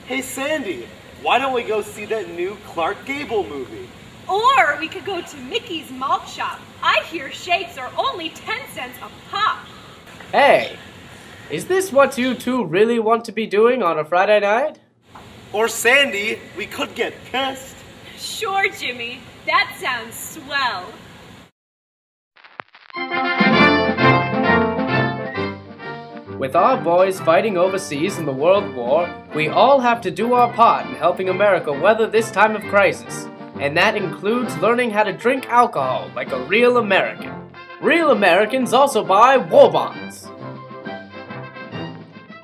Hey Sandy, why don't we go see that new Clark Gable movie? Or we could go to Mickey's Malt Shop. I hear shakes are only 10 cents a pop. Hey, is this what you two really want to be doing on a Friday night? Or Sandy, we could get pissed. Sure, Jimmy. That sounds swell. With our boys fighting overseas in the World War, we all have to do our part in helping America weather this time of crisis. And that includes learning how to drink alcohol like a real American. Real Americans also buy war bonds.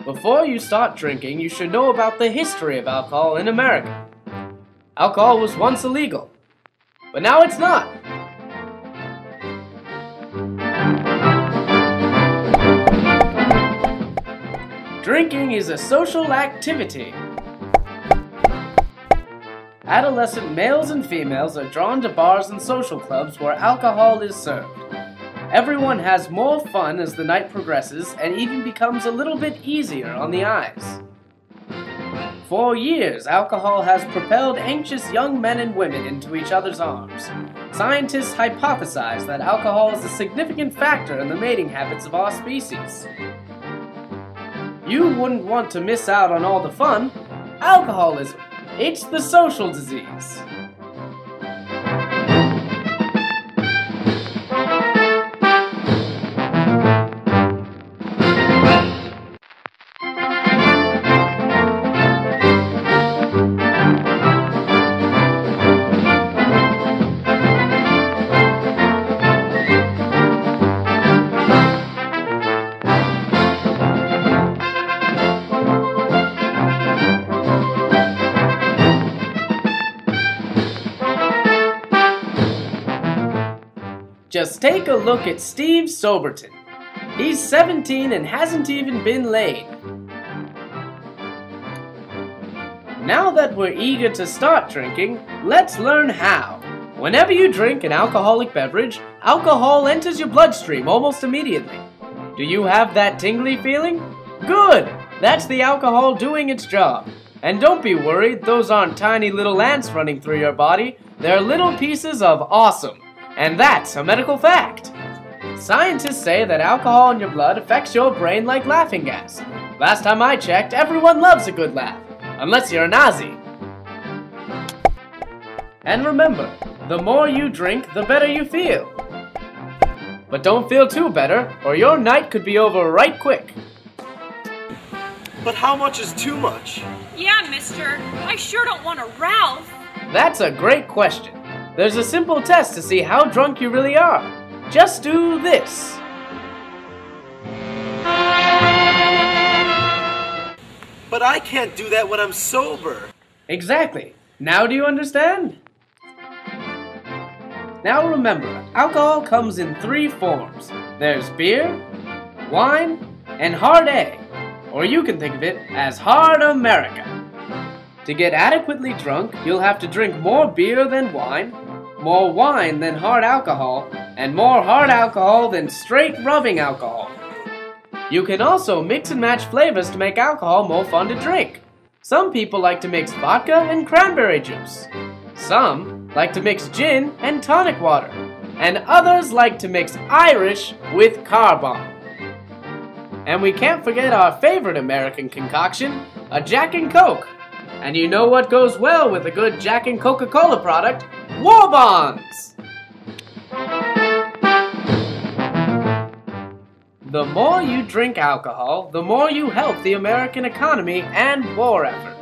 Before you start drinking, you should know about the history of alcohol in America. Alcohol was once illegal, but now it's not. Drinking is a social activity. Adolescent males and females are drawn to bars and social clubs where alcohol is served. Everyone has more fun as the night progresses and even becomes a little bit easier on the eyes. For years, alcohol has propelled anxious young men and women into each other's arms. Scientists hypothesize that alcohol is a significant factor in the mating habits of our species. You wouldn't want to miss out on all the fun. Alcoholism. It's the social disease. Just take a look at Steve Soberton. He's 17 and hasn't even been laid. Now that we're eager to start drinking, let's learn how. Whenever you drink an alcoholic beverage, alcohol enters your bloodstream almost immediately. Do you have that tingly feeling? Good! That's the alcohol doing its job. And don't be worried, those aren't tiny little ants running through your body. They're little pieces of awesome. And that's a medical fact. Scientists say that alcohol in your blood affects your brain like laughing gas. Last time I checked, everyone loves a good laugh, unless you're a Nazi. And remember, the more you drink, the better you feel. But don't feel too better, or your night could be over right quick. But how much is too much? Yeah, mister. I sure don't want to Ralph. That's a great question. There's a simple test to see how drunk you really are. Just do this. But I can't do that when I'm sober. Exactly. Now do you understand? Now remember, alcohol comes in 3 forms. There's beer, wine, and hard A. Or you can think of it as hard America. To get adequately drunk, you'll have to drink more beer than wine, more wine than hard alcohol, and more hard alcohol than straight rubbing alcohol. You can also mix and match flavors to make alcohol more fun to drink. Some people like to mix vodka and cranberry juice. Some like to mix gin and tonic water. And others like to mix Irish with car bomb. And we can't forget our favorite American concoction, a Jack and Coke. And you know what goes well with a good Jack and Coca-Cola product? War bonds! The more you drink alcohol, the more you help the American economy and war effort.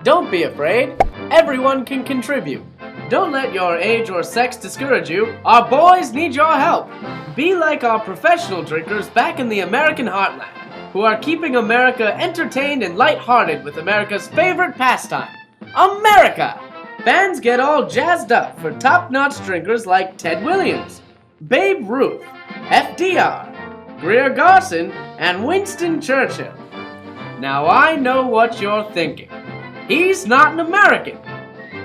Don't be afraid. Everyone can contribute. Don't let your age or sex discourage you. Our boys need your help. Be like our professional drinkers back in the American heartland, who are keeping America entertained and lighthearted with America's favorite pastime, America! Fans get all jazzed up for top-notch drinkers like Ted Williams, Babe Ruth, FDR, Greer Garson, and Winston Churchill. Now I know what you're thinking. He's not an American,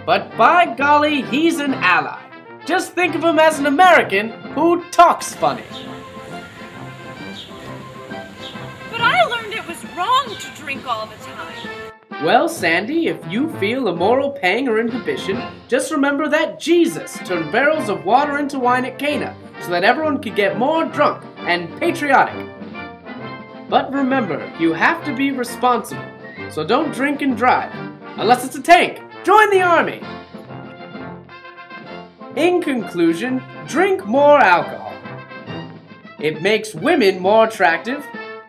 but by golly, he's an ally. Just think of him as an American who talks funny. But I learned it was wrong to drink all the time. Well, Sandy, if you feel a moral pang or inhibition, just remember that Jesus turned barrels of water into wine at Cana so that everyone could get more drunk and patriotic. But remember, you have to be responsible, so don't drink and drive. Unless it's a tank. Join the army! In conclusion, drink more alcohol. It makes women more attractive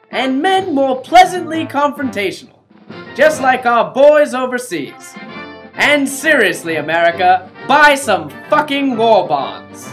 and men more pleasantly confrontational. Just like our boys overseas. And seriously, America, buy some fucking war bonds.